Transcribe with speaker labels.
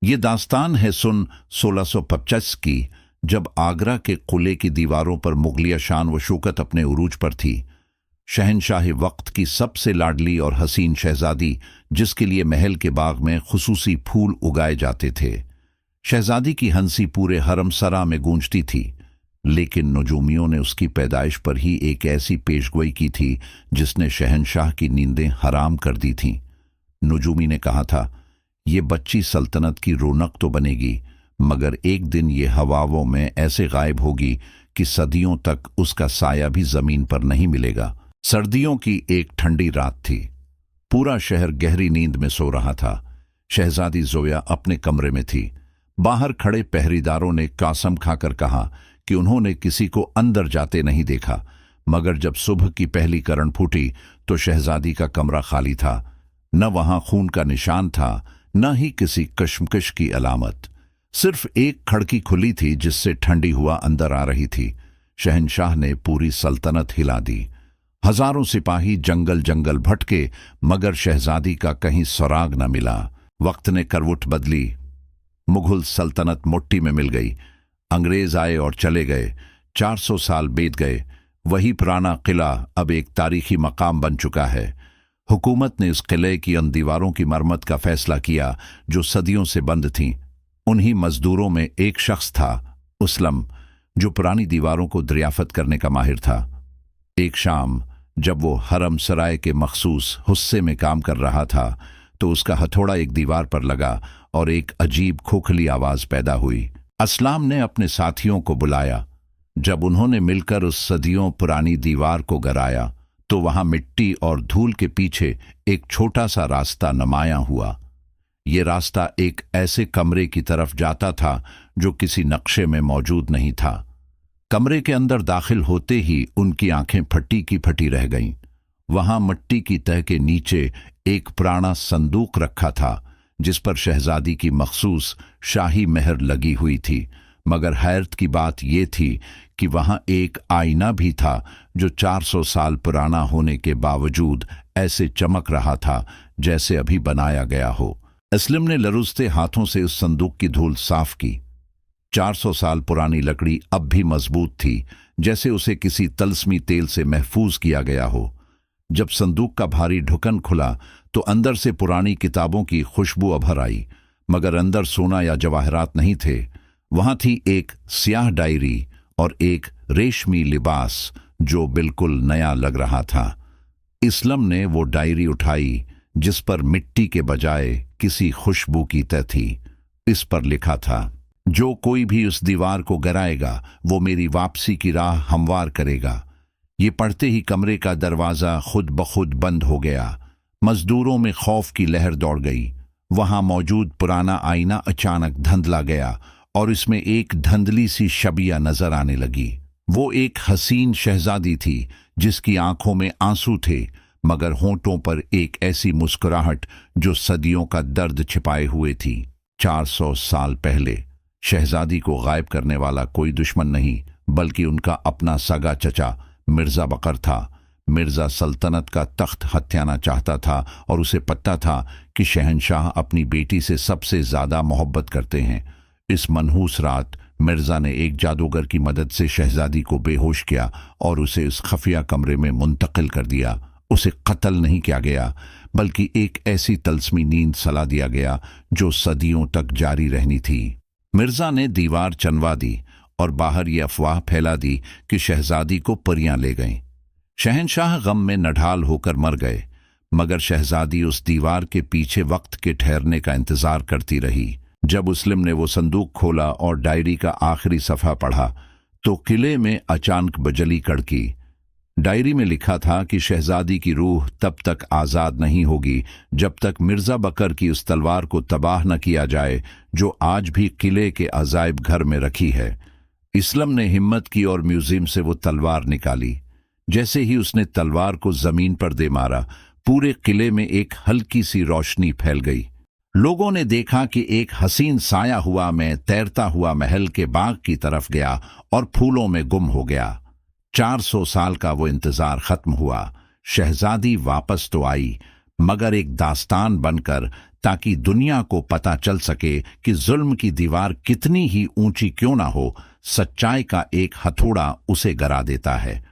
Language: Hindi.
Speaker 1: ये दास्तान है सन 1625 की, जब आगरा के किले की दीवारों पर मुगलिया शान व शौकत अपने उरूज पर थी। शहनशाह वक्त की सबसे लाडली और हसीन शहजादी, जिसके लिए महल के बाग में खुसूसी फूल उगाए जाते थे। शहजादी की हंसी पूरे हरमसरा में गूंजती थी, लेकिन नजूमियों ने उसकी पैदाइश पर ही एक ऐसी पेशगोई की थी जिसने शहनशाह की नींदें हराम कर दी थीं। नजूमी ने कहा था, ये बच्ची सल्तनत की रौनक तो बनेगी, मगर एक दिन ये हवाओं में ऐसे गायब होगी कि सदियों तक उसका साया भी जमीन पर नहीं मिलेगा। सर्दियों की एक ठंडी रात थी। पूरा शहर गहरी नींद में सो रहा था। शहजादी जोया अपने कमरे में थी। बाहर खड़े पहरेदारों ने कसम खाकर कहा कि उन्होंने किसी को अंदर जाते नहीं देखा, मगर जब सुबह की पहली किरण फूटी तो शहजादी का कमरा खाली था। न वहां खून का निशान था, न ही किसी कश्मकश की अलामत। सिर्फ एक खिड़की खुली थी जिससे ठंडी हवा अंदर आ रही थी। शहनशाह ने पूरी सल्तनत हिला दी। हजारों सिपाही जंगल जंगल भटके, मगर शहजादी का कहीं सुराग न मिला। वक्त ने करवट बदली। मुगल सल्तनत मुट्ठी में मिल गई। अंग्रेज आए और चले गए। 400 साल बीत गए। वही पुराना किला अब एक तारीखी मकाम बन चुका है। हुकूमत ने इस किले की उन दीवारों की मरम्मत का फैसला किया जो सदियों से बंद थीं। उन्हीं मजदूरों में एक शख्स था, उसलम, जो पुरानी दीवारों को दरियाफत करने का माहिर था। एक शाम जब वो हरम सराय के मखसूस हुस्से में काम कर रहा था तो उसका हथौड़ा एक दीवार पर लगा और एक अजीब खोखली आवाज पैदा हुई। असलाम ने अपने साथियों को बुलाया। जब उन्होंने मिलकर उस सदियों पुरानी दीवार को गिराया तो वहां मिट्टी और धूल के पीछे एक छोटा सा रास्ता नुमायां हुआ। ये रास्ता एक ऐसे कमरे की तरफ जाता था जो किसी नक्शे में मौजूद नहीं था। कमरे के अंदर दाखिल होते ही उनकी आंखें फटी की फटी रह गईं। वहां मिट्टी की तह के नीचे एक पुराना संदूक रखा था जिस पर शहजादी की मखसूस शाही मेहर लगी हुई थी, मगर हैरत की बात यह थी कि वहां एक आईना भी था जो 400 साल पुराना होने के बावजूद ऐसे चमक रहा था जैसे अभी बनाया गया हो। असलम ने लरुस्ते हाथों से उस संदूक की धूल साफ की। 400 साल पुरानी लकड़ी अब भी मजबूत थी, जैसे उसे किसी तलस्मी तेल से महफूज किया गया हो। जब संदूक का भारी ढक्कन खुला तो अंदर से पुरानी किताबों की खुशबू उभर आई, मगर अंदर सोना या जवाहरात नहीं थे। वहां थी एक स्याह डायरी और एक रेशमी लिबास जो बिल्कुल नया लग रहा था। इस्लम ने वो डायरी उठाई जिस पर मिट्टी के बजाय किसी खुशबू की तह थी। इस पर लिखा था, जो कोई भी उस दीवार को गिराएगा वो मेरी वापसी की राह हमवार करेगा। ये पढ़ते ही कमरे का दरवाजा खुद ब खुद बंद हो गया। मजदूरों में खौफ की लहर दौड़ गई। वहां मौजूद पुराना आईना अचानक धंधला गया और इसमें एक धंधली सी शबिया नजर आने लगी। वो एक हसीन शहजादी थी जिसकी आंखों में आंसू थे, मगर होंठों पर एक ऐसी मुस्कुराहट जो सदियों का दर्द छिपाए हुए थी। 400 साल पहले शहजादी को गायब करने वाला कोई दुश्मन नहीं, बल्कि उनका अपना सगा चचा मिर्जा बकर था। मिर्जा सल्तनत का तख्त हथियाना चाहता था और उसे पता था कि शहनशाह अपनी बेटी से सबसे ज्यादा मोहब्बत करते हैं। इस मनहूस रात मिर्जा ने एक जादूगर की मदद से शहजादी को बेहोश किया और उसे इस खफिया कमरे में मुंतकिल कर दिया। उसे कत्ल नहीं किया गया, बल्कि एक ऐसी तलस्मी नींद सला दिया गया जो सदियों तक जारी रहनी थी। मिर्जा ने दीवार चनवा दी और बाहर ये अफवाह फैला दी कि शहजादी को परियां ले गईं। शहनशाह गम में नढाल होकर मर गए, मगर शहजादी उस दीवार के पीछे वक्त के ठहरने का इंतजार करती रही। जब मुस्लिम ने वो संदूक खोला और डायरी का आखिरी सफ़ा पढ़ा तो किले में अचानक बजली कड़की। डायरी में लिखा था कि शहजादी की रूह तब तक आज़ाद नहीं होगी जब तक मिर्जा बकर की उस तलवार को तबाह न किया जाए जो आज भी किले के अजायब घर में रखी है। इस्लम ने हिम्मत की और म्यूजियम से वो तलवार निकाली। जैसे ही उसने तलवार को जमीन पर दे मारा, पूरे किले में एक हल्की सी रोशनी फैल गई। लोगों ने देखा कि एक हसीन साया हुआ में तैरता हुआ महल के बाग की तरफ गया और फूलों में गुम हो गया। 400 साल का वो इंतजार खत्म हुआ। शहजादी वापस तो आई, मगर एक दास्तान बनकर ताकि दुनिया को पता चल सके कि जुल्म की दीवार कितनी ही ऊंची क्यों ना हो, सच्चाई का एक हथौड़ा उसे गिरा देता है।